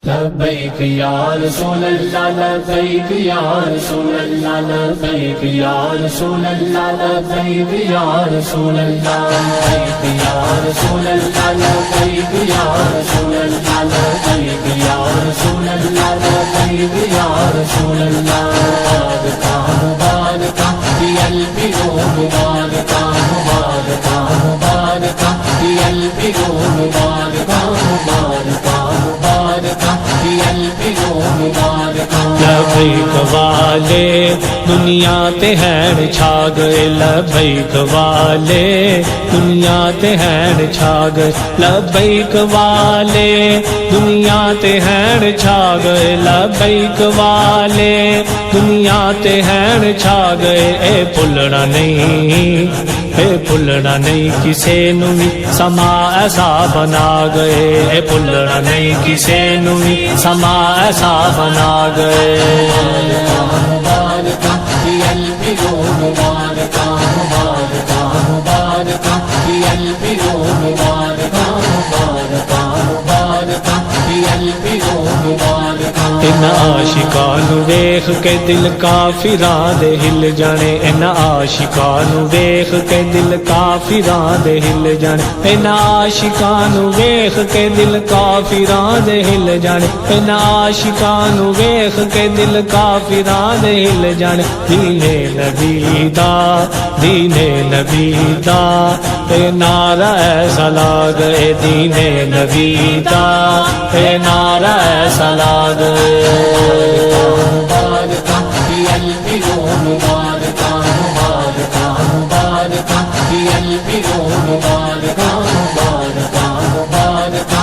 لبیک یا رسول اللہ لبیک یا رسول اللہ لبیک یا رسول اللہ لبیک یا رسول اللہ لبیک یا رسول اللہ لبیک یا رسول اللہ لبیک یا رسول اللہ لبیک یا رسول اللہ مبارکہ مبارکہ البرو مبارکہ مبارکہ مبارکہ البرو مبارکہ مبارکہ مبارکہ لبیک والے دنیا تے ہین چھا گئے لبیک والے دنیا تے ہین چھا گئے لبیک والے دنیا تے ہین چھا گئے لبیک والے دنیا تے ہین چھا گئے اے بھلنا نہیں کسے نو بھی سما ایسا بنا گئے اے بھلنا نہیں کسے نو بھی سما ایسا بنا گئے مبارکہ البرو مبارکہ مبارکہ مبارکہ البرو مبارکہ مبارکہ مبارکہ البرو مبارکہ ان عاشقاں نو ویکھ کے دل کافراں دے ہل جانے ان عاشقاں نو ویکھ کے دل کافراں دے ہل جانے ان عاشقاں نو ویکھ کے دل کافراں دے ہل جانے ان عاشقاں نو ویکھ کے دل کافراں دے ہل جانے دین نبی دا اے نعرہ ایسا لا گئے دین نبی دا اے نعرہ ایسا لا گئے مبارکہ البرو مبارکہ مبارکہ مبارکہ البرو مبارکہ مبارکہ مبارکہ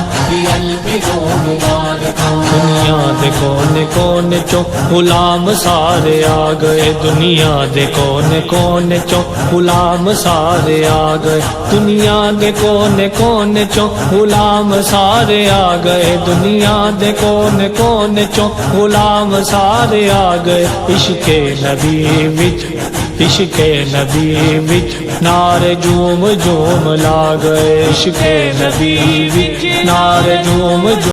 البرو مبارکہ دنیا دے کونے کونے چوں غلام سارے آ گئے دنیا دے کونے کونے چوں غلام سارے آ گئے دنیا دے کونے کونے چوں غلام سارے آ گئے دنیا دے کونے کونے چوں غلام سارے آ گئے عشق نبی وچ نعرے جوم لا گئے عشق نبی وچ نعرے جوم